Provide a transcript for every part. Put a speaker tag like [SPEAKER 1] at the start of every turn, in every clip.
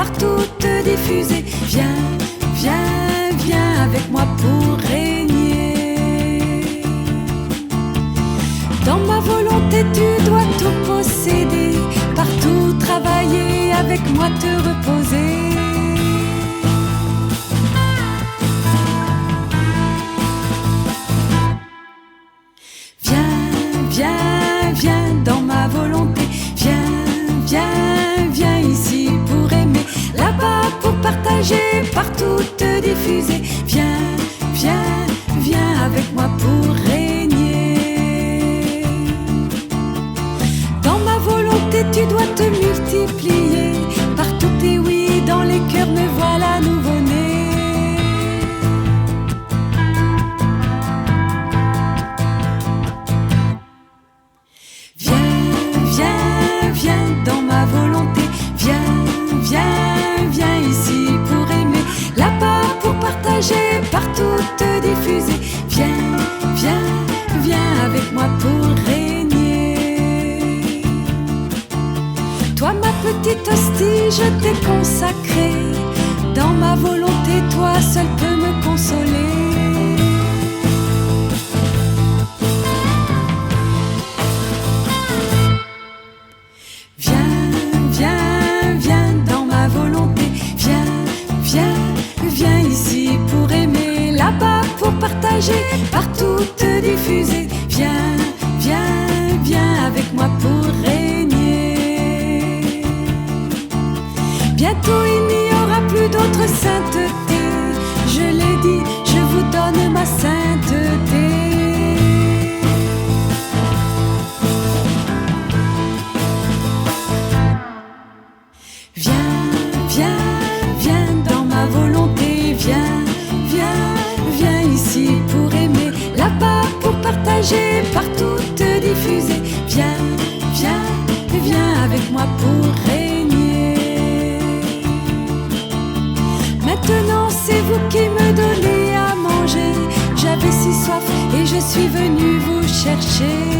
[SPEAKER 1] partout te diffuser. Viens, viens, viens avec moi pour régner. Dans ma volonté tu dois tout posséder, partout travailler, avec moi te reposer. Viens dans ma volonté, viens ici pour aimer, là-bas pour partager, partout te diffuser. Viens avec moi pour régner. Dans ma volonté tu dois te multiplier, partout tes oui dans les cœurs me voilà nouveau-né. Viens dans ma volonté, viens ici pour aimer, là-bas pour partager, partout te diffuser. Viens avec moi pour régner. Toi ma petite hostie, je t'ai consacrée, dans ma volonté toi seul peux me consoler. Viens dans ma volonté, viens ici pour aimer, là-bas pour partager, partout te diffuser. Viens avec moi pour régner. Bientôt il n'y aura plus d'autre sainteté, je l'ai dit, je vous donne ma sainteté. Viens dans ma volonté, viens ici pour aimer, là-bas pour partager, partout te diffuser. Viens avec moi pour régner. Maintenant c'est vous qui me donnez à manger, j'avais si soif et je suis venu vous chercher.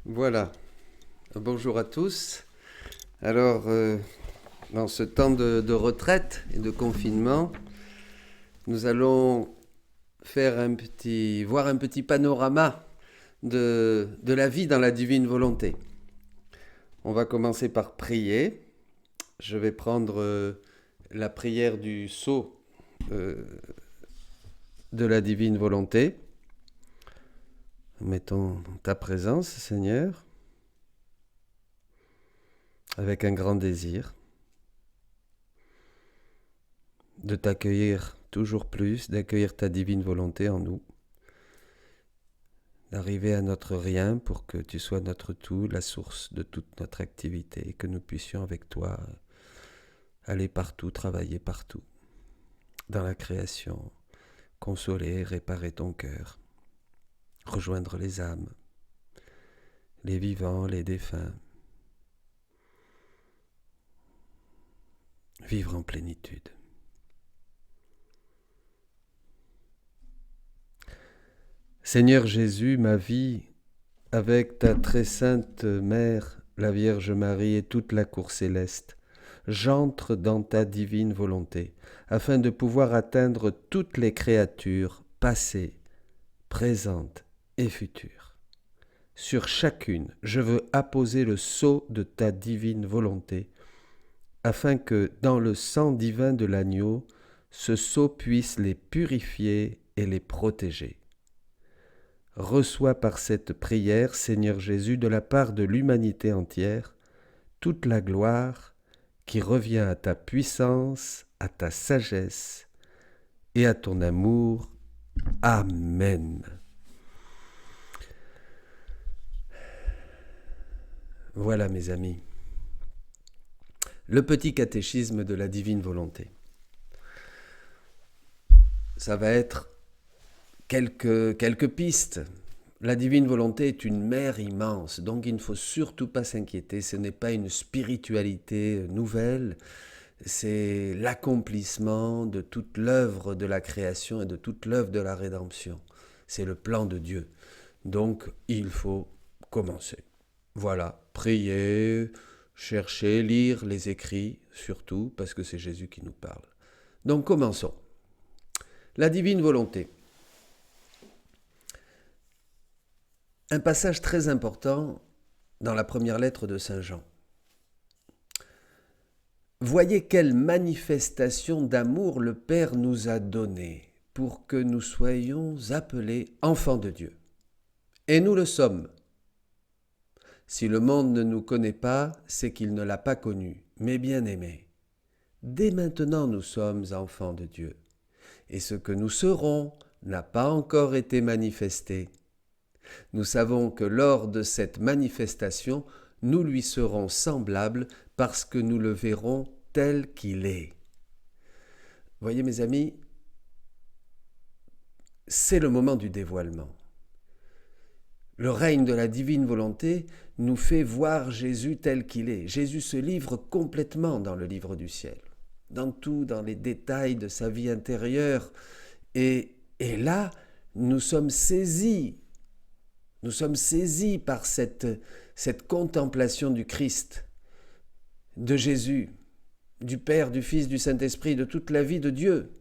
[SPEAKER 2] Voilà, bonjour à tous. Alors, dans ce temps de retraite et de confinement, nous allons voir un petit panorama de la vie dans la divine volonté. On va commencer par prier. Je vais prendre la prière du sceau de la divine volonté. Mettons ta présence, Seigneur, avec un grand désir de t'accueillir toujours plus, d'accueillir ta divine volonté en nous, d'arriver à notre rien pour que tu sois notre tout, la source de toute notre activité, et que nous puissions avec toi aller partout, travailler partout, dans la création, consoler, réparer ton cœur, rejoindre les âmes, les vivants, les défunts, vivre en plénitude. Seigneur Jésus, ma vie, avec ta très sainte Mère, la Vierge Marie et toute la cour céleste, j'entre dans ta divine volonté, afin de pouvoir atteindre toutes les créatures passées, présentes et futures. Sur chacune, je veux apposer le sceau de ta divine volonté, afin que, dans le sang divin de l'agneau, ce sceau puisse les purifier et les protéger. Reçois par cette prière, Seigneur Jésus, de la part de l'humanité entière, toute la gloire qui revient à ta puissance, à ta sagesse et à ton amour. Amen. Voilà, mes amis, le petit catéchisme de la divine volonté. Ça va être quelques pistes. La divine volonté est une mer immense, donc il ne faut surtout pas s'inquiéter. Ce n'est pas une spiritualité nouvelle, c'est l'accomplissement de toute l'œuvre de la création et de toute l'œuvre de la rédemption. c'est le plan de Dieu. Donc, il faut commencer. Voilà, prier, chercher, lire les écrits, surtout, parce que c'est Jésus qui nous parle. Donc, commençons. La divine volonté. Un passage très important dans la première lettre de Saint Jean. Voyez quelle manifestation d'amour le Père nous a donnée pour que nous soyons appelés enfants de Dieu. Et nous le sommes. Si le monde ne nous connaît pas, c'est qu'il ne l'a pas connu. Mais bien-aimés, dès maintenant nous sommes enfants de Dieu. Et ce que nous serons n'a pas encore été manifesté. Nous savons que lors de cette manifestation, nous lui serons semblables parce que nous le verrons tel qu'il est. Voyez mes amis, c'est le moment du dévoilement. Le règne de la divine volonté nous fait voir Jésus tel qu'il est. Jésus se livre complètement dans le livre du ciel, dans tout, dans les détails de sa vie intérieure. Et là, nous sommes saisis par cette contemplation du Christ, de Jésus, du Père, du Fils, du Saint-Esprit, de toute la vie de Dieu.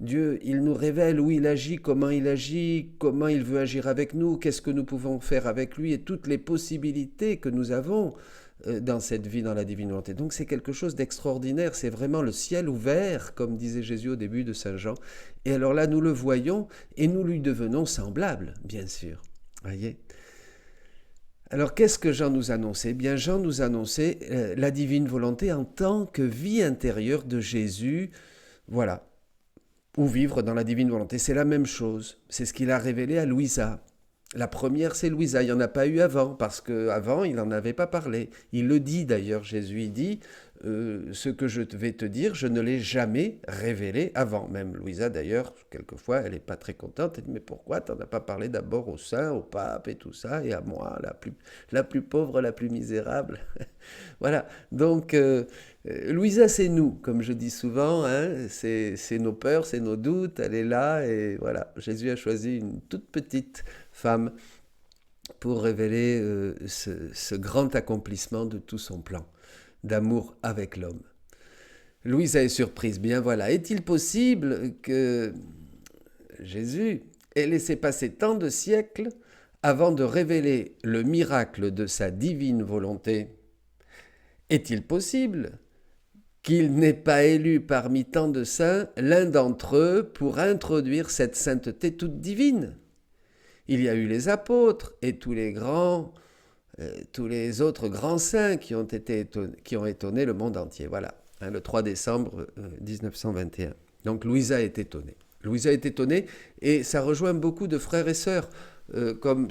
[SPEAKER 2] Dieu, il nous révèle où il agit, comment il veut agir avec nous, qu'est-ce que nous pouvons faire avec lui et toutes les possibilités que nous avons dans cette vie, dans la divine volonté. Donc c'est quelque chose d'extraordinaire, c'est vraiment le ciel ouvert, comme disait Jésus au début de Saint Jean. Et alors là, nous le voyons et nous lui devenons semblables, bien sûr. Voyez ? Alors qu'est-ce que Jean nous annonçait ? Eh bien, Jean nous annonçait la divine volonté en tant que vie intérieure de Jésus, voilà, ou vivre dans la divine volonté. C'est la même chose, c'est ce qu'il a révélé à Louisa. La première, c'est Louisa, il n'y en a pas eu avant, parce qu'avant, il n'en avait pas parlé. Il le dit d'ailleurs, Jésus, il dit ce que je vais te dire, je ne l'ai jamais révélé avant. Même Louisa, d'ailleurs, quelquefois, elle n'est pas très contente. Elle dit, mais pourquoi tu n'en as pas parlé d'abord au saint, au pape et tout ça, et à moi, la plus pauvre, la plus misérable. Voilà, donc Louisa, c'est nous, comme je dis souvent, hein, c'est nos peurs, c'est nos doutes, elle est là, et voilà, Jésus a choisi une toute petite femme pour révéler ce grand accomplissement de tout son plan d'amour avec l'homme. Louisa est surprise. Bien voilà, est-il possible que Jésus ait laissé passer tant de siècles avant de révéler le miracle de sa divine volonté ? Est-il possible qu'il n'ait pas élu parmi tant de saints l'un d'entre eux pour introduire cette sainteté toute divine ? Il y a eu les apôtres et tous les autres grands saints qui ont étonné le monde entier. Voilà, hein, le 3 décembre 1921. Donc Louisa est étonnée. Louisa est étonnée et ça rejoint beaucoup de frères et sœurs. Comme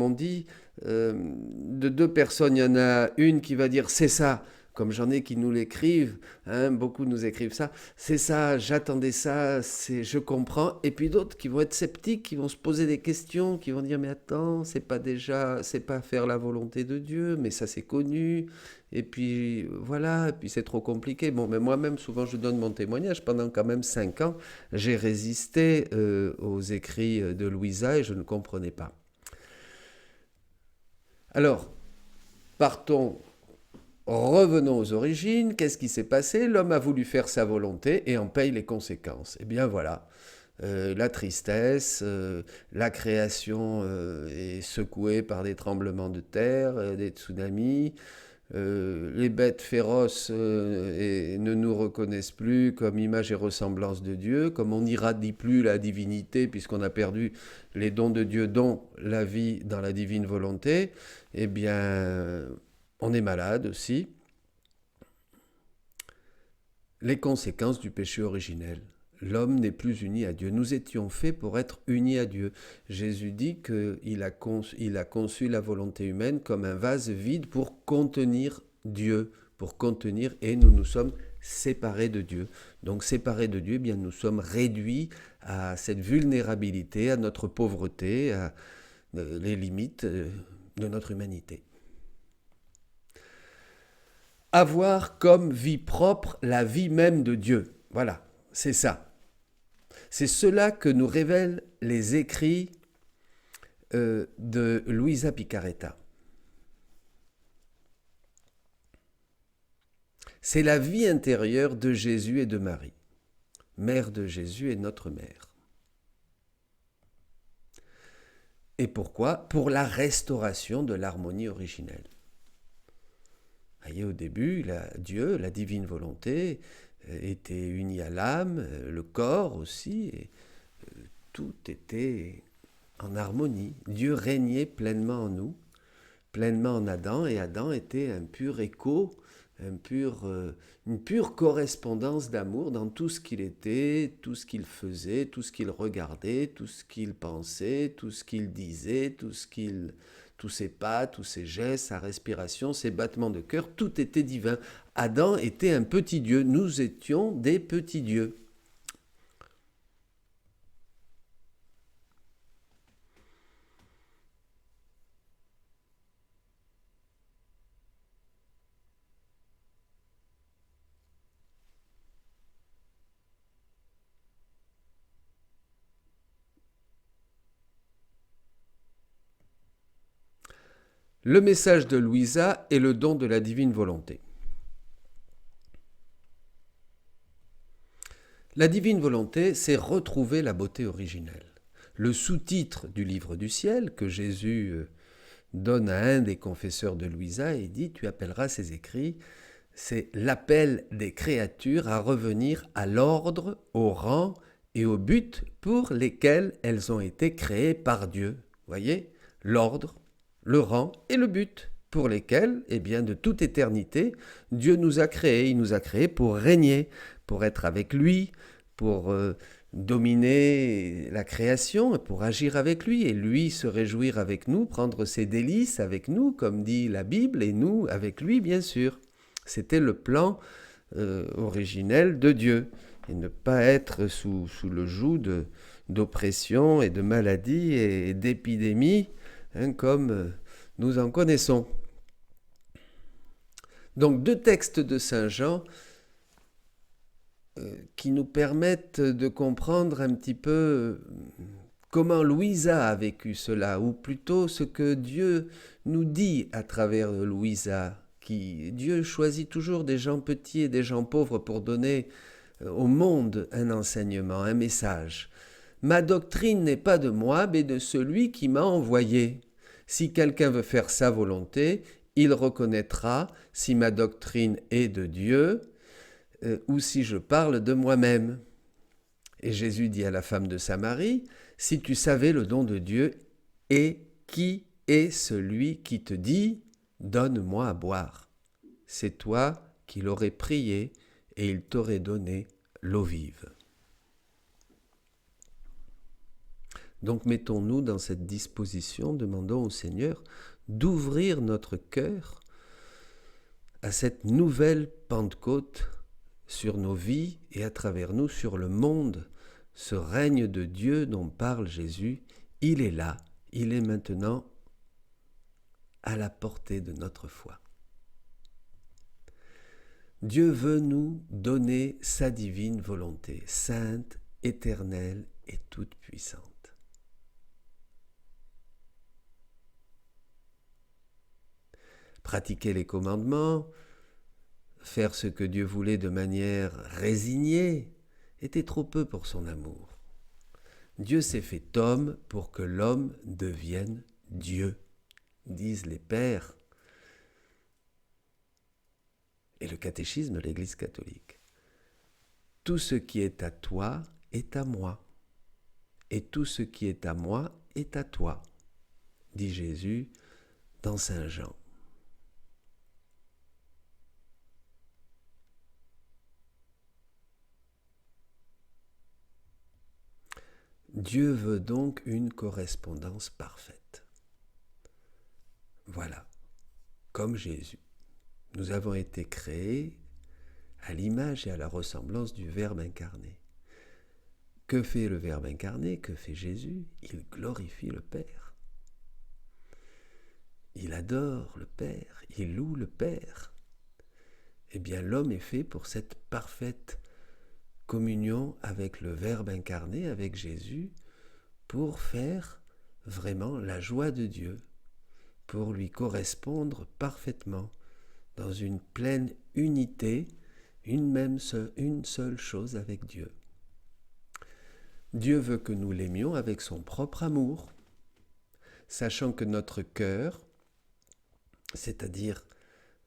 [SPEAKER 2] on dit, de deux personnes, il y en a une qui va dire « c'est ça », comme j'en ai qui nous l'écrivent, hein, beaucoup nous écrivent ça, c'est ça, j'attendais ça, je comprends. Et puis d'autres qui vont être sceptiques, qui vont se poser des questions, qui vont dire mais attends, c'est pas faire la volonté de Dieu, mais ça c'est connu. Et puis voilà, et puis c'est trop compliqué. Bon, mais moi-même souvent je donne mon témoignage. Pendant quand même 5 ans, j'ai résisté aux écrits de Louisa et je ne comprenais pas. Alors, revenons aux origines, qu'est-ce qui s'est passé ? L'homme a voulu faire sa volonté et en paye les conséquences. Eh bien voilà, la tristesse, la création est secouée par des tremblements de terre, des tsunamis, les bêtes féroces ne nous reconnaissent plus comme image et ressemblance de Dieu, comme on n'irradie plus la divinité puisqu'on a perdu les dons de Dieu, dont la vie dans la divine volonté, eh bien on est malade aussi. Les conséquences du péché originel. L'homme n'est plus uni à Dieu. Nous étions faits pour être unis à Dieu. Jésus dit qu'il a conçu la volonté humaine comme un vase vide pour contenir Dieu, et nous nous sommes séparés de Dieu. Donc séparés de Dieu, eh bien nous sommes réduits à cette vulnérabilité, à notre pauvreté, à les limites de notre humanité. Avoir comme vie propre la vie même de Dieu. Voilà, c'est ça. C'est cela que nous révèlent les écrits de Luisa Picaretta. C'est la vie intérieure de Jésus et de Marie, mère de Jésus et notre mère. Et pourquoi ? Pour la restauration de l'harmonie originelle. Vous voyez, au début, Dieu, la divine volonté, était uni à l'âme, le corps aussi, et tout était en harmonie. Dieu régnait pleinement en nous, pleinement en Adam, et Adam était un pur écho, une pure correspondance d'amour dans tout ce qu'il était, tout ce qu'il faisait, tout ce qu'il regardait, tout ce qu'il pensait, tout ce qu'il disait, tous ses pas, tous ses gestes, sa respiration, ses battements de cœur, tout était divin. Adam était un petit Dieu, nous étions des petits dieux. Le message de Luisa est le don de la divine volonté. La divine volonté, c'est retrouver la beauté originelle. Le sous-titre du livre du ciel que Jésus donne à un des confesseurs de Luisa et dit « Tu appelleras ces écrits », c'est l'appel des créatures à revenir à l'ordre, au rang et au but pour lesquels elles ont été créées par Dieu. Vous voyez, l'ordre, le rang et le but pour lesquels, eh bien, de toute éternité, Dieu nous a créés. Il nous a créés pour régner, pour être avec lui, pour dominer la création, pour agir avec lui, et lui se réjouir avec nous, prendre ses délices avec nous, comme dit la Bible, et nous avec lui, bien sûr. C'était le plan originel de Dieu, et ne pas être sous le joug d'oppression et de maladies et d'épidémies, comme nous en connaissons. Donc 2 textes de Saint Jean qui nous permettent de comprendre un petit peu comment Luisa a vécu cela, ou plutôt ce que Dieu nous dit à travers Luisa. Dieu choisit toujours des gens petits et des gens pauvres pour donner au monde un enseignement, un message. Ma doctrine n'est pas de moi, mais de celui qui m'a envoyé. Si quelqu'un veut faire sa volonté, il reconnaîtra si ma doctrine est de Dieu ou si je parle de moi-même. Et Jésus dit à la femme de Samarie, « Si tu savais le don de Dieu, et qui est celui qui te dit, donne-moi à boire. C'est toi qui l'aurais prié et il t'aurait donné l'eau vive. » Donc mettons-nous dans cette disposition, demandons au Seigneur d'ouvrir notre cœur à cette nouvelle Pentecôte sur nos vies et à travers nous sur le monde. Ce règne de Dieu dont parle Jésus, il est là, il est maintenant à la portée de notre foi. Dieu veut nous donner sa divine volonté, sainte, éternelle et toute puissante. Pratiquer les commandements, faire ce que Dieu voulait de manière résignée, était trop peu pour son amour. Dieu s'est fait homme pour que l'homme devienne Dieu, disent les pères et le catéchisme de l'Église catholique. Tout ce qui est à toi est à moi, et tout ce qui est à moi est à toi, dit Jésus dans Saint Jean. Dieu veut donc une correspondance parfaite. Voilà, comme Jésus. Nous avons été créés à l'image et à la ressemblance du Verbe incarné. Que fait le Verbe incarné? Que fait Jésus? Il glorifie le Père. Il adore le Père, il loue le Père. Eh bien, l'homme est fait pour cette parfaite communion avec le Verbe incarné, avec Jésus, pour faire vraiment la joie de Dieu pour lui correspondre parfaitement dans une pleine unité, une seule chose avec Dieu. Dieu veut que nous l'aimions avec son propre amour, sachant que notre cœur, c'est-à-dire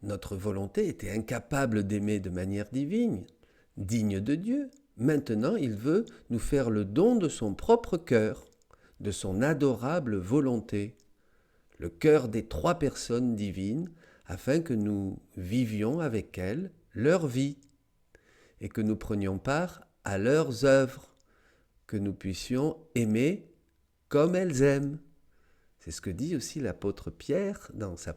[SPEAKER 2] notre volonté, était incapable d'aimer de manière divine, digne de Dieu. Maintenant, il veut nous faire le don de son propre cœur, de son adorable volonté, le cœur des trois personnes divines, afin que nous vivions avec elles leur vie et que nous prenions part à leurs œuvres, que nous puissions aimer comme elles aiment. C'est ce que dit aussi l'apôtre Pierre dans sa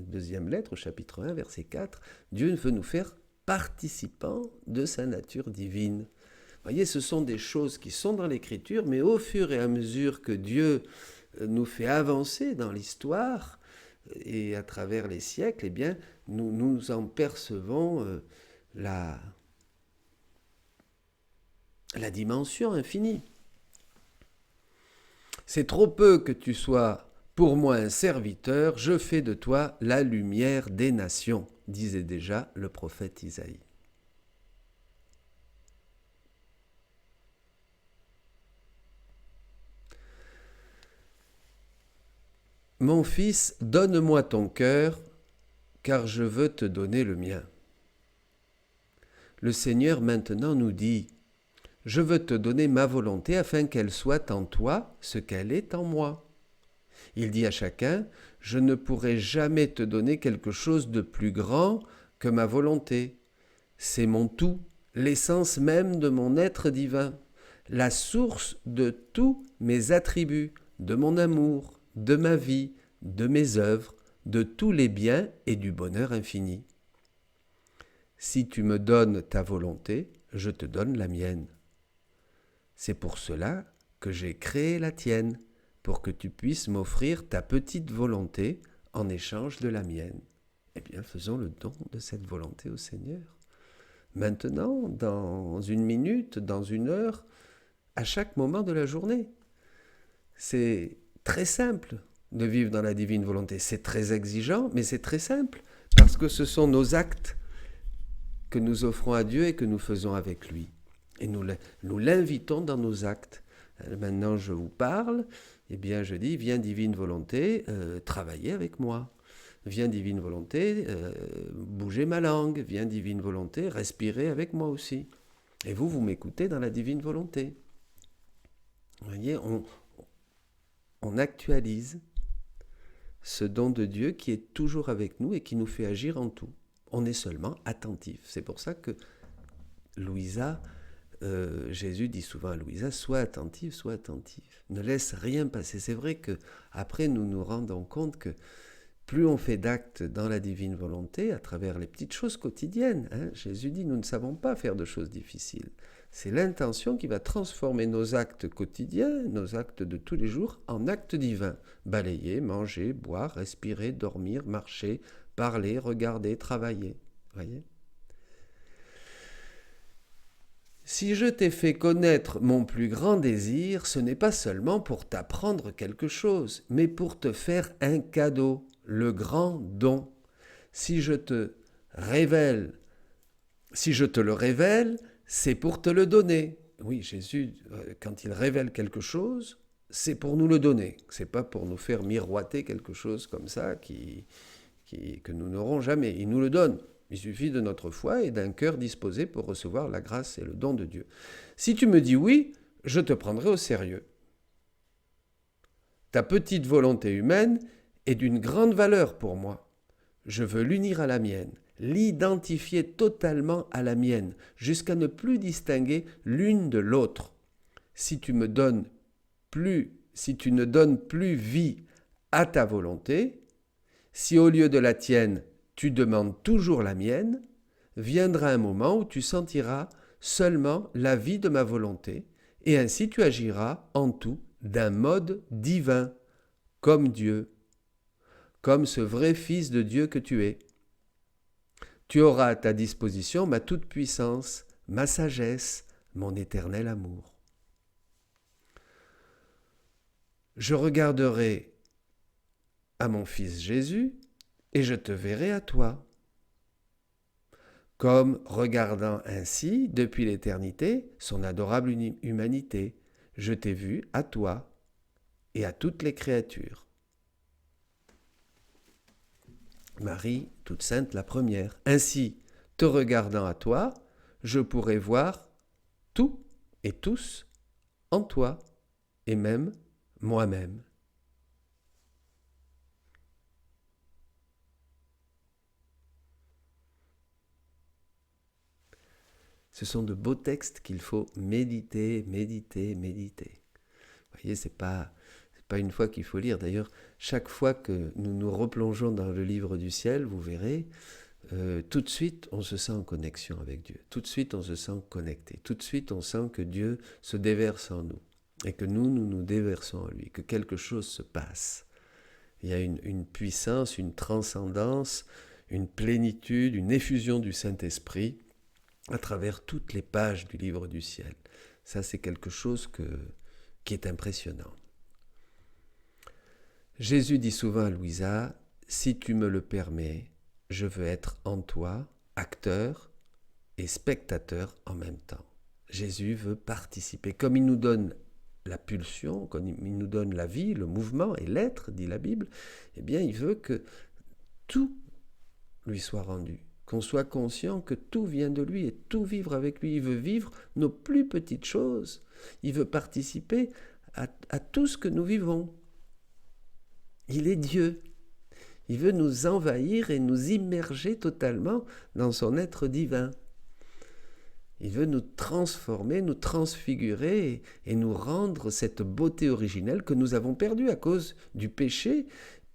[SPEAKER 2] deuxième lettre au chapitre 1, verset 4. Dieu veut nous faire participants de sa nature divine. Vous voyez, ce sont des choses qui sont dans l'Écriture, mais au fur et à mesure que Dieu nous fait avancer dans l'histoire et à travers les siècles, eh bien, nous en percevons la dimension infinie. C'est trop peu que tu sois pour moi un serviteur, je fais de toi la lumière des nations, disait déjà le prophète Isaïe. Mon fils, donne-moi ton cœur, car je veux te donner le mien. Le Seigneur maintenant nous dit, je veux te donner ma volonté afin qu'elle soit en toi ce qu'elle est en moi. Il dit à chacun, je ne pourrai jamais te donner quelque chose de plus grand que ma volonté. C'est mon tout, l'essence même de mon être divin, la source de tous mes attributs, de mon amour, de ma vie, de mes œuvres, de tous les biens et du bonheur infini. Si tu me donnes ta volonté, je te donne la mienne. C'est pour cela que j'ai créé la tienne, pour que tu puisses m'offrir ta petite volonté en échange de la mienne. Eh bien, faisons le don de cette volonté au Seigneur. Maintenant, dans une minute, dans une heure, à chaque moment de la journée. C'est très simple de vivre dans la divine volonté. C'est très exigeant, mais c'est très simple, parce que ce sont nos actes que nous offrons à Dieu et que nous faisons avec lui. Et nous l'invitons dans nos actes. Maintenant, je vous parle, eh bien, je dis, viens divine volonté, travaillez avec moi. Viens divine volonté, bougez ma langue. Viens divine volonté, respirez avec moi aussi. Et vous m'écoutez dans la divine volonté. Vous voyez, on actualise ce don de Dieu qui est toujours avec nous et qui nous fait agir en tout. On est seulement attentif. C'est pour ça que Louisa, Jésus dit souvent à Louisa, sois attentive, ne laisse rien passer. C'est vrai qu'après nous nous rendons compte que plus on fait d'actes dans la divine volonté, à travers les petites choses quotidiennes, Jésus dit, nous ne savons pas faire de choses difficiles. C'est l'intention qui va transformer nos actes quotidiens, nos actes de tous les jours, en actes divins. Balayer, manger, boire, respirer, dormir, marcher, parler, regarder, travailler. Voyez ? Si je t'ai fait connaître mon plus grand désir, ce n'est pas seulement pour t'apprendre quelque chose, mais pour te faire un cadeau, le grand don. Si je te le révèle, c'est pour te le donner. Oui, Jésus, quand il révèle quelque chose, c'est pour nous le donner. C'est pas pour nous faire miroiter quelque chose comme ça que nous n'aurons jamais. Il nous le donne. Il suffit de notre foi et d'un cœur disposé pour recevoir la grâce et le don de Dieu. Si tu me dis oui, je te prendrai au sérieux. Ta petite volonté humaine est d'une grande valeur pour moi. Je veux l'unir à la mienne, l'identifier totalement à la mienne, jusqu'à ne plus distinguer l'une de l'autre. Si tu ne donnes plus vie à ta volonté, si au lieu de la tienne, tu demandes toujours la mienne, viendra un moment où tu sentiras seulement la vie de ma volonté, et ainsi tu agiras en tout d'un mode divin, comme Dieu, comme ce vrai Fils de Dieu que tu es. Tu auras à ta disposition ma toute-puissance, ma sagesse, mon éternel amour. Je regarderai à mon Fils Jésus et je te verrai à toi. Comme regardant ainsi, depuis l'éternité, son adorable humanité, je t'ai vu à toi et à toutes les créatures. Marie, toute sainte la première. Ainsi, te regardant à toi, je pourrai voir tout et tous en toi, et même moi-même. Ce sont de beaux textes qu'il faut méditer, méditer, méditer. Vous voyez, c'est pas une fois qu'il faut lire. D'ailleurs, chaque fois que nous nous replongeons dans le livre du ciel, vous verrez, tout de suite, on se sent en connexion avec Dieu. Tout de suite, on se sent connecté. Tout de suite, on sent que Dieu se déverse en nous et que nous nous déversons en lui, que quelque chose se passe. Il y a une puissance, une transcendance, une plénitude, une effusion du Saint-Esprit à travers toutes les pages du livre du ciel. Ça, c'est quelque chose qui est impressionnant. Jésus dit souvent à Louisa, « Si tu me le permets, je veux être en toi, acteur et spectateur en même temps. » Jésus veut participer. Comme il nous donne la pulsion, comme il nous donne la vie, le mouvement et l'être, dit la Bible, eh bien, il veut que tout lui soit rendu, qu'on soit conscient que tout vient de lui et tout vivre avec lui. Il veut vivre nos plus petites choses. Il veut participer à tout ce que nous vivons. Il est Dieu. Il veut nous envahir et nous immerger totalement dans son être divin. Il veut nous transformer, nous transfigurer et nous rendre cette beauté originelle que nous avons perdue à cause du péché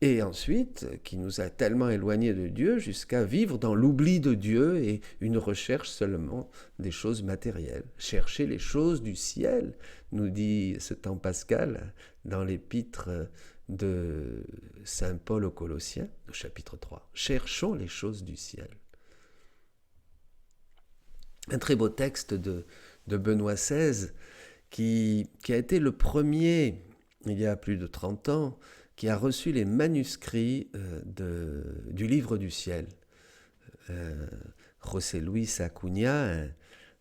[SPEAKER 2] et ensuite qui nous a tellement éloignés de Dieu jusqu'à vivre dans l'oubli de Dieu et une recherche seulement des choses matérielles. Chercher les choses du ciel, nous dit ce temps pascal dans l'épître de Saint Paul aux Colossiens, au chapitre 3. Cherchons les choses du ciel. Un très beau texte de Benoît XVI qui a été le premier, il y a plus de 30 ans, qui a reçu les manuscrits du livre du ciel. José Luis Acuña,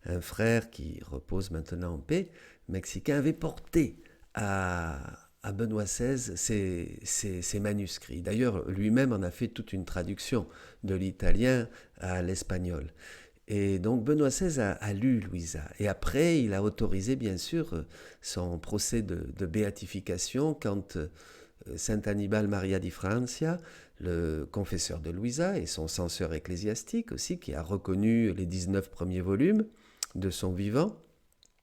[SPEAKER 2] un frère qui repose maintenant en paix, mexicain, avait porté à Benoît XVI ces manuscrits. D'ailleurs, lui-même en a fait toute une traduction de l'italien à l'espagnol. Et donc Benoît XVI a lu Louisa. Et après, il a autorisé bien sûr son procès de béatification quand Saint Annibal Maria di Francia, le confesseur de Louisa et son censeur ecclésiastique aussi, qui a reconnu les 19 premiers volumes de son vivant,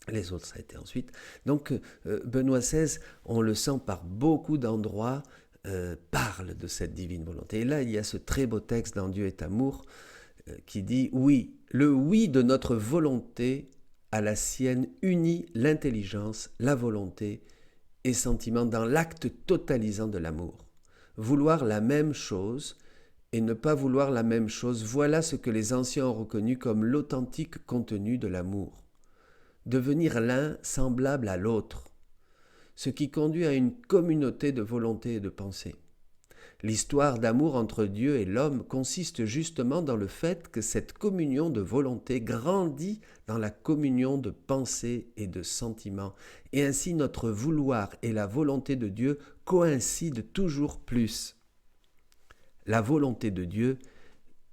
[SPEAKER 2] les autres ça a été ensuite. Donc Benoît XVI, on le sent par beaucoup d'endroits, parle de cette divine volonté. Et là, il y a ce très beau texte dans Dieu est amour, qui dit « Oui, le oui de notre volonté à la sienne unit l'intelligence, la volonté et sentiment dans l'acte totalisant de l'amour. Vouloir la même chose et ne pas vouloir la même chose, voilà ce que les anciens ont reconnu comme l'authentique contenu de l'amour. Devenir l'un semblable à l'autre, ce qui conduit à une communauté de volonté et de pensée. L'histoire d'amour entre Dieu et l'homme consiste justement dans le fait que cette communion de volonté grandit dans la communion de pensée et de sentiments, et ainsi notre vouloir et la volonté de Dieu coïncident toujours plus. La volonté de Dieu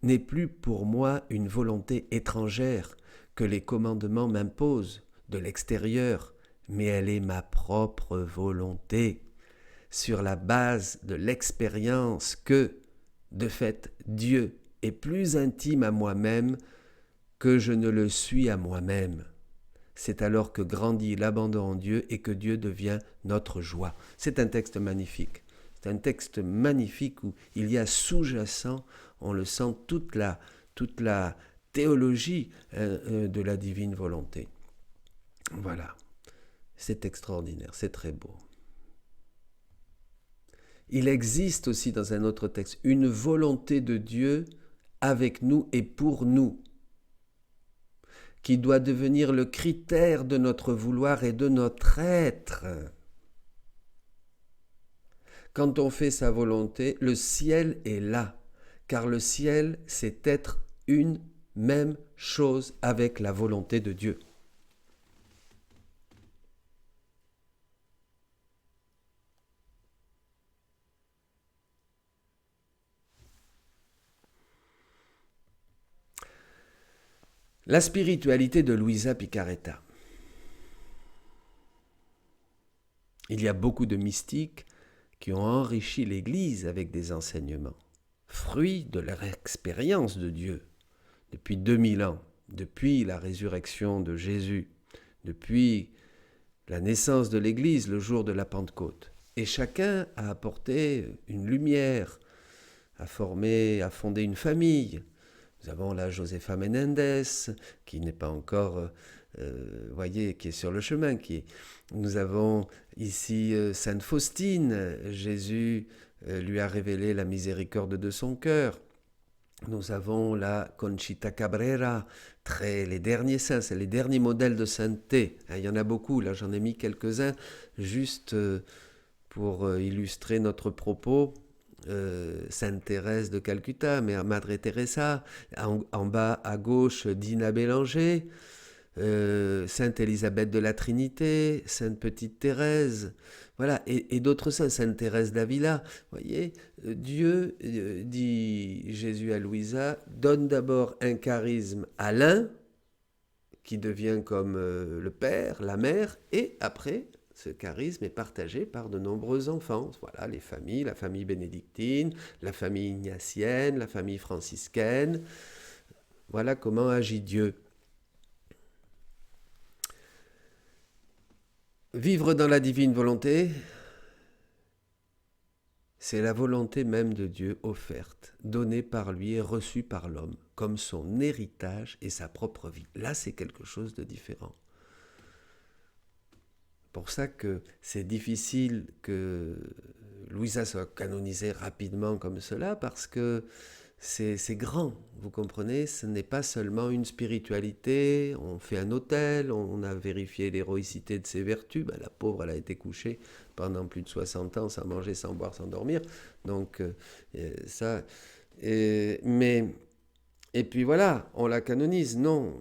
[SPEAKER 2] n'est plus pour moi une volonté étrangère que les commandements m'imposent de l'extérieur, mais elle est ma propre volonté, sur la base de l'expérience que, de fait, Dieu est plus intime à moi-même que je ne le suis à moi-même. C'est alors que grandit l'abandon en Dieu et que Dieu devient notre joie. C'est un texte magnifique. C'est un texte magnifique où il y a sous-jacent, on le sent, toute la théologie de la divine volonté. Voilà, c'est extraordinaire, c'est très beau. Il existe aussi dans un autre texte une volonté de Dieu avec nous et pour nous, qui doit devenir le critère de notre vouloir et de notre être. Quand on fait sa volonté, le ciel est là, car le ciel, c'est être une même chose avec la volonté de Dieu. La spiritualité de Luisa Picarretta. Il y a beaucoup de mystiques qui ont enrichi l'Église avec des enseignements, fruits de leur expérience de Dieu, depuis 2000 ans, depuis la résurrection de Jésus, depuis la naissance de l'Église le jour de la Pentecôte. Et chacun a apporté une lumière, a fondé une famille. Nous avons là Josefa Menendez, qui n'est pas encore, qui est sur le chemin. Nous avons ici Sainte Faustine. Jésus lui a révélé la miséricorde de son cœur. Nous avons là Conchita Cabrera, les derniers saints, c'est les derniers modèles de sainteté. Il y en a beaucoup, là j'en ai mis quelques-uns, juste pour illustrer notre propos. Sainte Thérèse de Calcutta, Madre Teresa, en bas à gauche Dina Bélanger, Sainte Élisabeth de la Trinité, Sainte Petite Thérèse, voilà, et d'autres saints, Sainte Thérèse d'Avila. Vous voyez, Dieu, dit Jésus à Luisa, donne d'abord un charisme à l'un, qui devient comme le père, la mère, et après, ce charisme est partagé par de nombreux enfants. Voilà, les familles, la famille bénédictine, la famille ignatienne, la famille franciscaine. Voilà comment agit Dieu. Vivre dans la divine volonté, c'est la volonté même de Dieu offerte, donnée par lui et reçue par l'homme, comme son héritage et sa propre vie. Là, c'est quelque chose de différent. C'est pour ça que c'est difficile que Luisa soit canonisée rapidement comme cela, parce que c'est grand, vous comprenez, ce n'est pas seulement une spiritualité, on fait un autel, on a vérifié l'héroïcité de ses vertus, la pauvre elle a été couchée pendant plus de 60 ans sans manger, sans boire, sans dormir, donc ça, et puis voilà, on la canonise, non.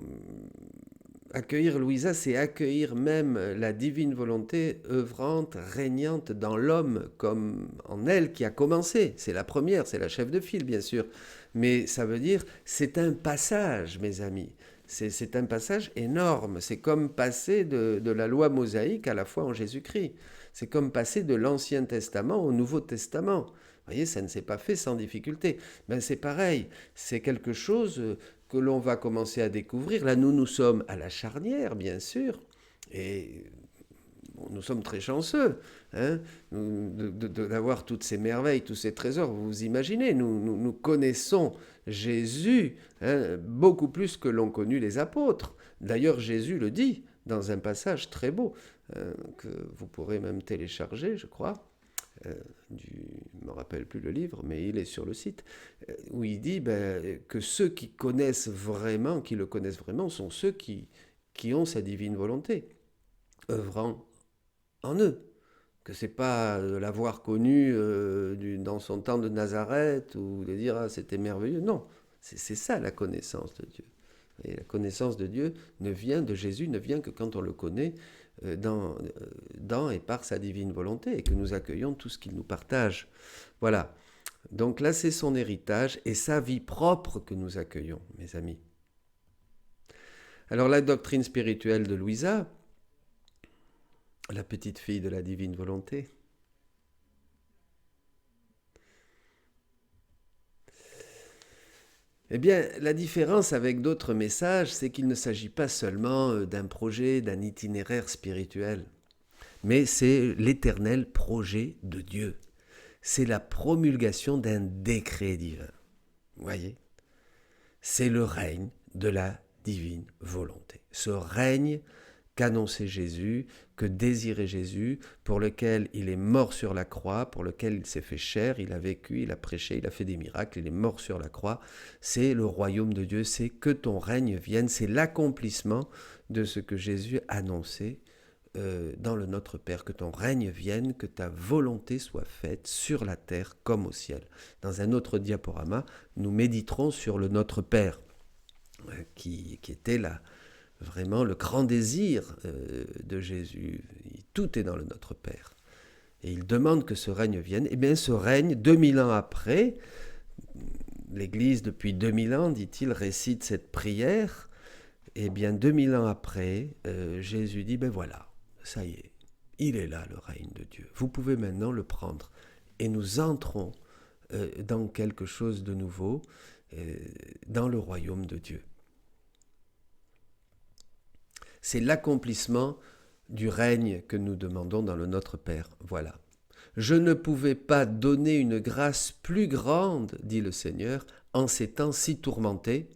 [SPEAKER 2] Accueillir Luisa, c'est accueillir même la divine volonté œuvrante, régnante dans l'homme, comme en elle qui a commencé. C'est la première, c'est la chef de file, bien sûr. Mais ça veut dire, c'est un passage, mes amis. C'est un passage énorme. C'est comme passer de la loi mosaïque à la foi en Jésus-Christ. C'est comme passer de l'Ancien Testament au Nouveau Testament. Vous voyez, ça ne s'est pas fait sans difficulté. C'est pareil, c'est quelque chose que l'on va commencer à découvrir. Là, nous sommes à la charnière, bien sûr, et nous sommes très chanceux d'avoir toutes ces merveilles, tous ces trésors. Vous vous imaginez, nous connaissons Jésus beaucoup plus que l'ont connu les apôtres. D'ailleurs, Jésus le dit dans un passage très beau, que vous pourrez même télécharger, je crois. Je ne me rappelle plus le livre, mais il est sur le site, où il dit que ceux qui connaissent vraiment, qui le connaissent vraiment, sont ceux qui ont sa divine volonté, œuvrant en eux. Que ce n'est pas de l'avoir connu dans son temps de Nazareth, ou de dire « Ah, c'était merveilleux ». Non, c'est ça la connaissance de Dieu. Et la connaissance de Dieu de Jésus ne vient que quand on le connaît dans et par sa divine volonté, et que nous accueillons tout ce qu'il nous partage. Voilà. Donc là, c'est son héritage et sa vie propre que nous accueillons, mes amis. Alors la doctrine spirituelle de Luisa, la petite fille de la divine volonté, eh bien, la différence avec d'autres messages, c'est qu'il ne s'agit pas seulement d'un projet, d'un itinéraire spirituel, mais c'est l'éternel projet de Dieu. C'est la promulgation d'un décret divin. Vous voyez ? C'est le règne de la divine volonté. Ce règne qu'annonçait Jésus, que désirait Jésus, pour lequel il est mort sur la croix, pour lequel il s'est fait chair, il a vécu, il a prêché, il a fait des miracles, il est mort sur la croix. C'est le royaume de Dieu, c'est que ton règne vienne, c'est l'accomplissement de ce que Jésus annonçait dans le Notre Père, que ton règne vienne, que ta volonté soit faite sur la terre comme au ciel. Dans un autre diaporama, nous méditerons sur le Notre Père, qui était là, vraiment le grand désir de Jésus. Tout est dans le Notre Père. Et il demande que ce règne vienne. Et bien ce règne, 2000 ans après, l'Église depuis 2000 ans, dit-il, récite cette prière. Et bien 2000 ans après, Jésus dit, ben voilà, ça y est, il est là le règne de Dieu. Vous pouvez maintenant le prendre. Et nous entrons dans quelque chose de nouveau, dans le royaume de Dieu. C'est l'accomplissement du règne que nous demandons dans le Notre Père. Voilà. Je ne pouvais pas donner une grâce plus grande, dit le Seigneur, en ces temps si tourmentés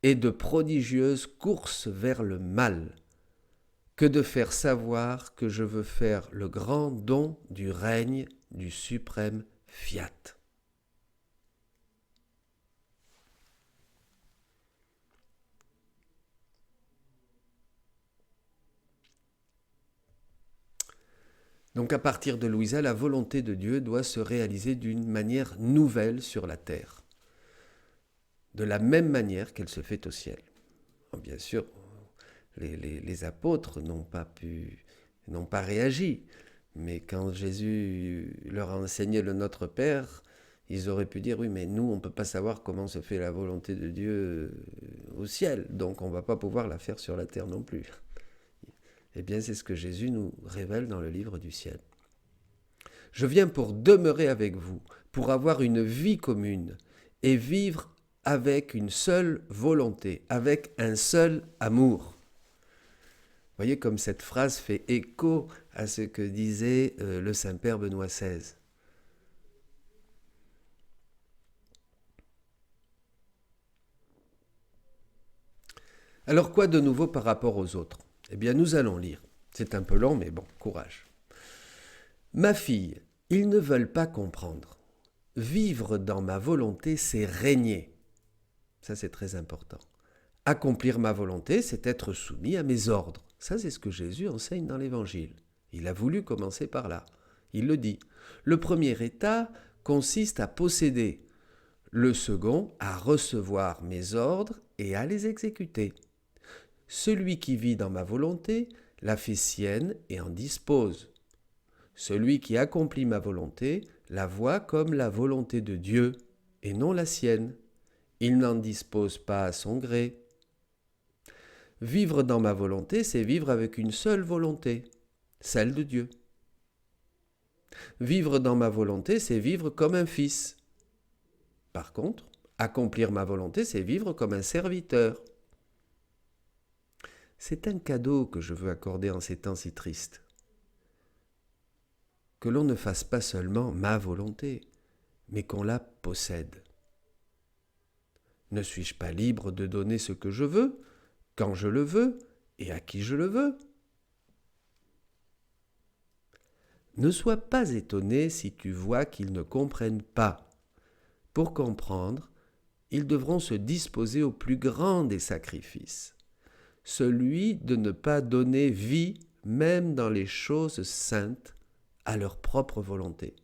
[SPEAKER 2] et de prodigieuses courses vers le mal, que de faire savoir que je veux faire le grand don du règne du suprême Fiat. Donc à partir de Louisa, la volonté de Dieu doit se réaliser d'une manière nouvelle sur la terre, de la même manière qu'elle se fait au ciel. Bien sûr, les apôtres n'ont pas réagi, mais quand Jésus leur a enseigné le Notre Père, ils auraient pu dire, oui, mais nous, on ne peut pas savoir comment se fait la volonté de Dieu au ciel, donc on ne va pas pouvoir la faire sur la terre non plus. Eh bien, c'est ce que Jésus nous révèle dans le livre du ciel. Je viens pour demeurer avec vous, pour avoir une vie commune et vivre avec une seule volonté, avec un seul amour. Vous voyez comme cette phrase fait écho à ce que disait le Saint-Père Benoît XVI. Alors quoi de nouveau par rapport aux autres ? Eh bien, nous allons lire. C'est un peu long, mais bon, courage. Ma fille, ils ne veulent pas comprendre. Vivre dans ma volonté, c'est régner. Ça, c'est très important. Accomplir ma volonté, c'est être soumis à mes ordres. Ça, c'est ce que Jésus enseigne dans l'Évangile. Il a voulu commencer par là. Il le dit. Le premier état consiste à posséder. Le second, à recevoir mes ordres et à les exécuter. Celui qui vit dans ma volonté la fait sienne et en dispose. Celui qui accomplit ma volonté la voit comme la volonté de Dieu et non la sienne. Il n'en dispose pas à son gré. Vivre dans ma volonté, c'est vivre avec une seule volonté, celle de Dieu. Vivre dans ma volonté, c'est vivre comme un fils. Par contre, accomplir ma volonté, c'est vivre comme un serviteur. C'est un cadeau que je veux accorder en ces temps si tristes. Que l'on ne fasse pas seulement ma volonté, mais qu'on la possède. Ne suis-je pas libre de donner ce que je veux, quand je le veux et à qui je le veux ? Ne sois pas étonné si tu vois qu'ils ne comprennent pas. Pour comprendre, ils devront se disposer au plus grand des sacrifices, celui de ne pas donner vie, même dans les choses saintes, à leur propre volonté.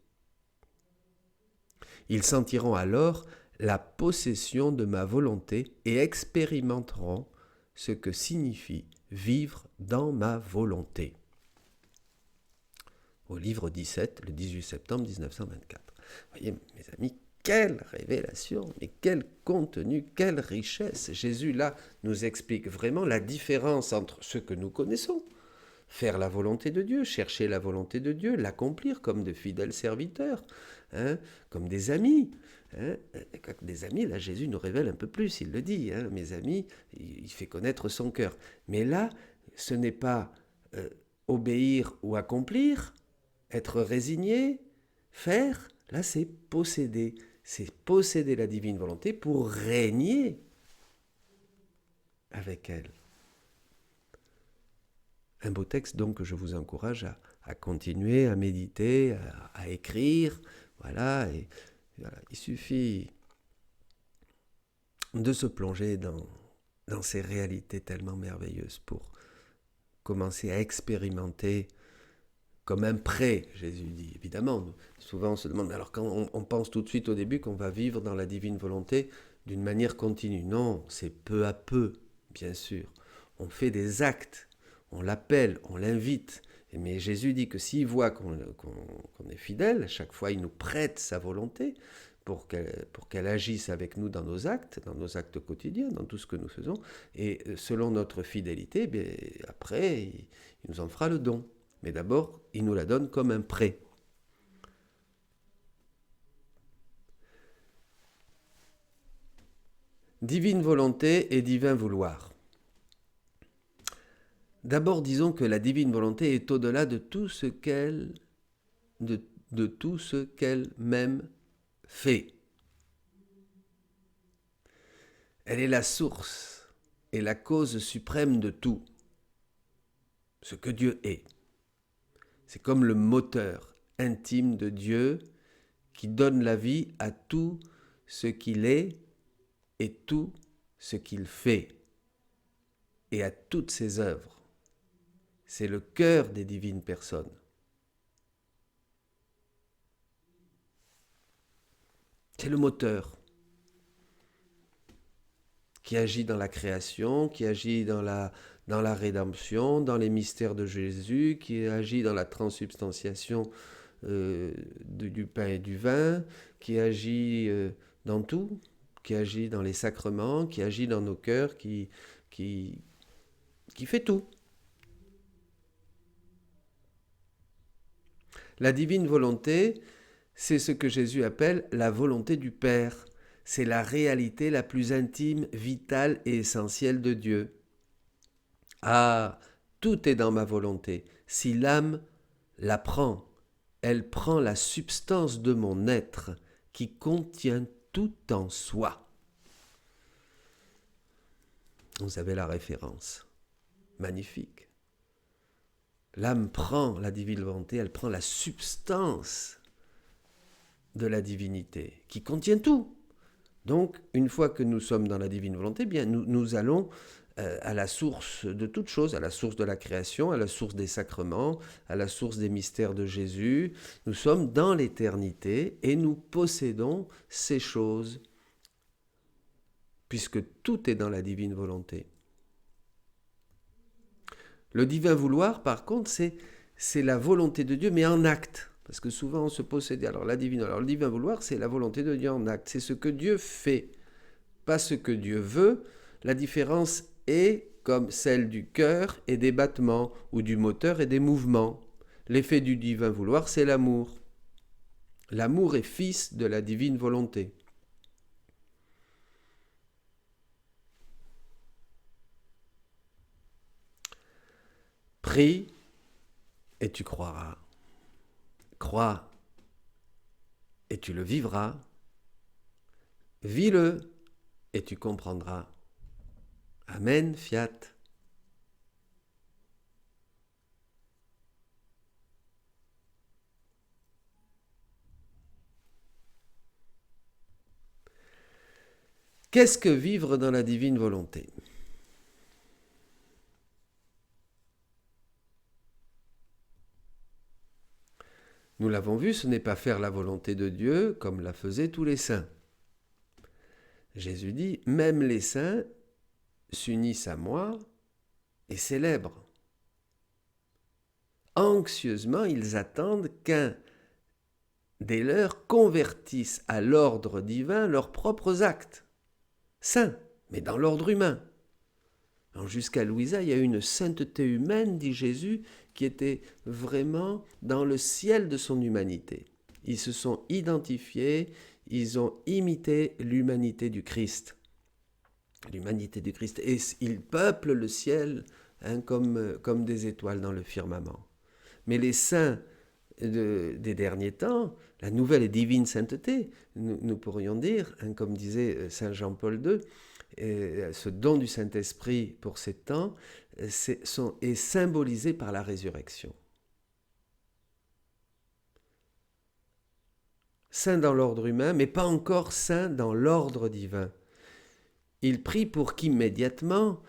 [SPEAKER 2] Ils sentiront alors la possession de ma volonté et expérimenteront ce que signifie vivre dans ma volonté. Au livre 17, le 18 septembre 1924. Voyez, mes amis, quelle révélation, mais quel contenu, quelle richesse. Jésus, là, nous explique vraiment la différence entre ce que nous connaissons, faire la volonté de Dieu, chercher la volonté de Dieu, l'accomplir comme de fidèles serviteurs, comme des amis. Des amis, là, Jésus nous révèle un peu plus, il le dit, mes amis, il fait connaître son cœur. Mais là, ce n'est pas obéir ou accomplir, être résigné, faire, là c'est posséder la divine volonté pour régner avec elle. Un beau texte donc que je vous encourage à continuer, à méditer, à écrire, voilà, et voilà, il suffit de se plonger dans ces réalités tellement merveilleuses pour commencer à expérimenter comme un prêt, Jésus dit. Évidemment, souvent on se demande, alors quand on pense tout de suite au début qu'on va vivre dans la divine volonté d'une manière continue. Non, c'est peu à peu, bien sûr. On fait des actes, on l'appelle, on l'invite. Mais Jésus dit que s'il voit qu'on est fidèle, à chaque fois il nous prête sa volonté pour qu'elle agisse avec nous dans nos actes quotidiens, dans tout ce que nous faisons. Et selon notre fidélité, bien, après, il nous en fera le don. Mais d'abord, il nous la donne comme un prêt. Divine volonté et divin vouloir. D'abord, disons que la divine volonté est au-delà de tout ce qu'elle même fait. Elle est la source et la cause suprême de tout, ce que Dieu est. C'est comme le moteur intime de Dieu qui donne la vie à tout ce qu'il est et tout ce qu'il fait et à toutes ses œuvres. C'est le cœur des divines personnes. C'est le moteur qui agit dans la création, qui agit dans la rédemption, dans les mystères de Jésus, qui agit dans la transubstantiation du pain et du vin, qui agit dans tout, qui agit dans les sacrements, qui agit dans nos cœurs, qui fait tout. La divine volonté, c'est ce que Jésus appelle la volonté du Père. C'est la réalité la plus intime, vitale et essentielle de Dieu. Ah, tout est dans ma volonté. Si l'âme la prend, elle prend la substance de mon être qui contient tout en soi. Vous avez la référence. Magnifique. L'âme prend la divine volonté, elle prend la substance de la divinité qui contient tout. Donc, une fois que nous sommes dans la divine volonté, bien, nous allons à la source de toutes choses, à la source de la création, à la source des sacrements, à la source des mystères de Jésus. Nous sommes dans l'éternité et nous possédons ces choses, puisque tout est dans la divine volonté. Le divin vouloir, par contre, c'est la volonté de Dieu, mais en acte. Parce que souvent on se possède. Alors le divin vouloir, c'est la volonté de Dieu en acte. C'est ce que Dieu fait, pas ce que Dieu veut. La différence est comme celle du cœur et des battements, ou du moteur et des mouvements. L'effet du divin vouloir, c'est l'amour. L'amour est fils de la divine volonté. Prie et tu croiras. Crois et tu le vivras. Vis-le et tu comprendras. Amen, fiat. Qu'est-ce que vivre dans la divine volonté ? Nous l'avons vu, ce n'est pas faire la volonté de Dieu comme la faisaient tous les saints. Jésus dit, même les saints s'unissent à moi et célèbrent. Anxieusement, ils attendent qu'un des leurs convertisse à l'ordre divin leurs propres actes, saints, mais dans l'ordre humain. Alors jusqu'à Louisa, il y a une sainteté humaine, dit Jésus, qui était vraiment dans le ciel de son humanité. Ils se sont identifiés, ils ont imité l'humanité du Christ. L'humanité du Christ. Et ils peuplent le ciel comme des étoiles dans le firmament. Mais les saints des derniers temps, la nouvelle et divine sainteté, nous pourrions dire, comme disait saint Jean-Paul II, ce don du Saint-Esprit pour ces temps est symbolisé par la résurrection. Saint dans l'ordre humain, mais pas encore saint dans l'ordre divin. Il prie pour qu'immédiatement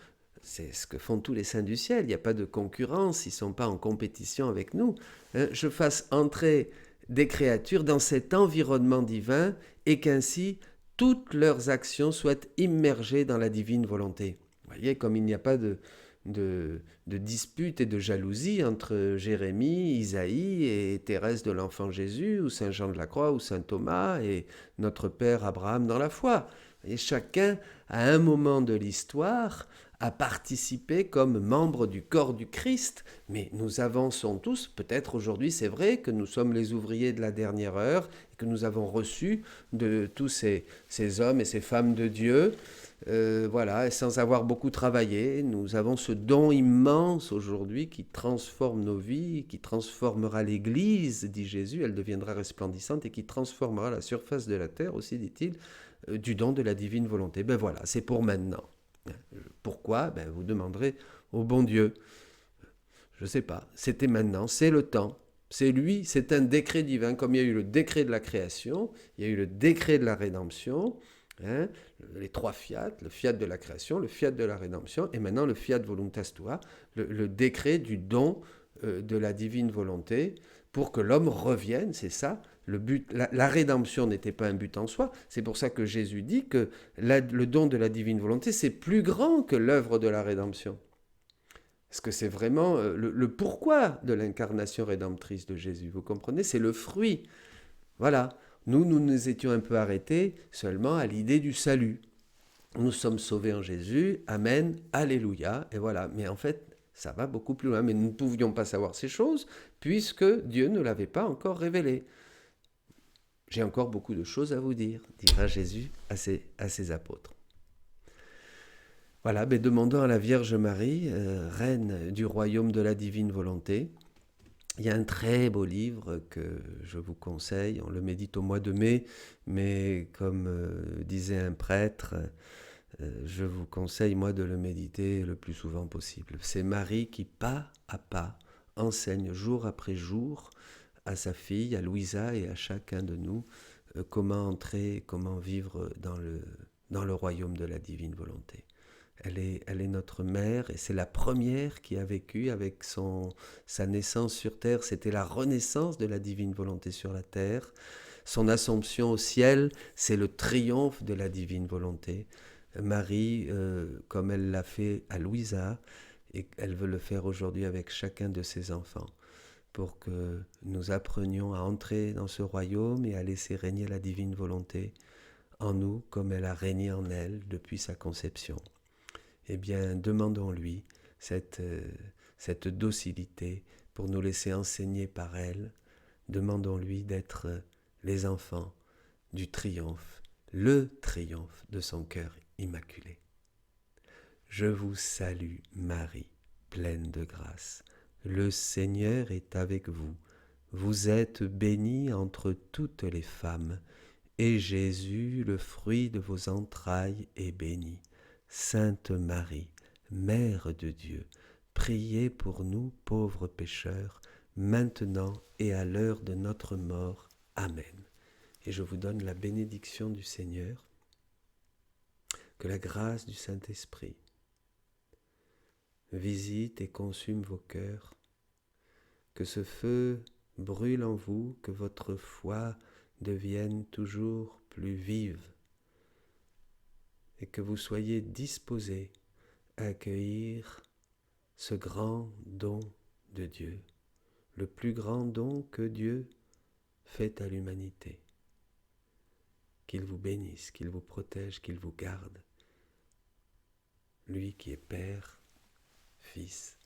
[SPEAKER 2] c'est ce que font tous les saints du ciel, il n'y a pas de concurrence, ils ne sont pas en compétition avec nous, je fasse entrer des créatures dans cet environnement divin et qu'ainsi toutes leurs actions soient immergées dans la divine volonté. Vous voyez, comme il n'y a pas de dispute et de jalousie entre Jérémie, Isaïe et Thérèse de l'Enfant Jésus, ou Saint Jean de la Croix, ou Saint Thomas, et notre Père Abraham dans la foi. Et chacun, à un moment de l'histoire, a participé comme membre du corps du Christ, mais nous avançons tous, peut-être aujourd'hui c'est vrai que nous sommes les ouvriers de la dernière heure, et que nous avons reçu de tous ces hommes et ces femmes de Dieu, voilà, et sans avoir beaucoup travaillé, nous avons ce don immense aujourd'hui qui transforme nos vies, qui transformera l'Église, dit Jésus, elle deviendra resplendissante et qui transformera la surface de la terre aussi, dit-il, du don de la divine volonté. Ben voilà, c'est pour maintenant. Pourquoi? Ben vous demanderez au bon Dieu. Je ne sais pas, c'était maintenant, c'est le temps. C'est lui, c'est un décret divin, comme il y a eu le décret de la création, il y a eu le décret de la rédemption, hein, les trois fiat, le fiat de la création, le fiat de la rédemption, et maintenant le fiat voluntas tua, le décret du don de la divine volonté, pour que l'homme revienne, c'est ça, le but. La rédemption n'était pas un but en soi, c'est pour ça que Jésus dit que le don de la divine volonté, c'est plus grand que l'œuvre de la rédemption. Parce que c'est vraiment le pourquoi de l'incarnation rédemptrice de Jésus, vous comprenez? C'est le fruit. Voilà. Nous étions un peu arrêtés seulement à l'idée du salut. Nous sommes sauvés en Jésus, amen, alléluia, et voilà. Mais en fait, ça va beaucoup plus loin. Mais nous ne pouvions pas savoir ces choses, puisque Dieu ne l'avait pas encore révélé. J'ai encore beaucoup de choses à vous dire, dira Jésus à ses apôtres. Voilà, demandons à la Vierge Marie, reine du royaume de la divine volonté. Il y a un très beau livre que je vous conseille, on le médite au mois de mai, mais comme disait un prêtre, je vous conseille moi de le méditer le plus souvent possible. C'est Marie qui, pas à pas, enseigne jour après jour à sa fille, à Louisa et à chacun de nous, comment entrer, comment vivre dans le royaume de la divine volonté. Elle est notre mère et c'est la première qui a vécu avec sa naissance sur terre. C'était la renaissance de la divine volonté sur la terre. Son assomption au ciel, c'est le triomphe de la divine volonté. Marie, comme elle l'a fait à Louisa, et elle veut le faire aujourd'hui avec chacun de ses enfants, pour que nous apprenions à entrer dans ce royaume et à laisser régner la divine volonté en nous comme elle a régné en elle depuis sa conception. Eh bien, demandons-lui cette docilité pour nous laisser enseigner par elle. Demandons-lui d'être les enfants du triomphe, le triomphe de son cœur immaculé. Je vous salue, Marie, pleine de grâce. Le Seigneur est avec vous. Vous êtes bénie entre toutes les femmes, et Jésus, le fruit de vos entrailles, est béni. Sainte Marie, Mère de Dieu, priez pour nous pauvres pécheurs, maintenant et à l'heure de notre mort. Amen. Et je vous donne la bénédiction du Seigneur, que la grâce du Saint-Esprit visite et consume vos cœurs, que ce feu brûle en vous, que votre foi devienne toujours plus vive, et que vous soyez disposés à accueillir ce grand don de Dieu, le plus grand don que Dieu fait à l'humanité. Qu'il vous bénisse, qu'il vous protège, qu'il vous garde, lui qui est Père, Fils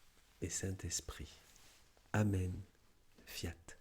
[SPEAKER 2] et Saint-Esprit. Amen. Fiat.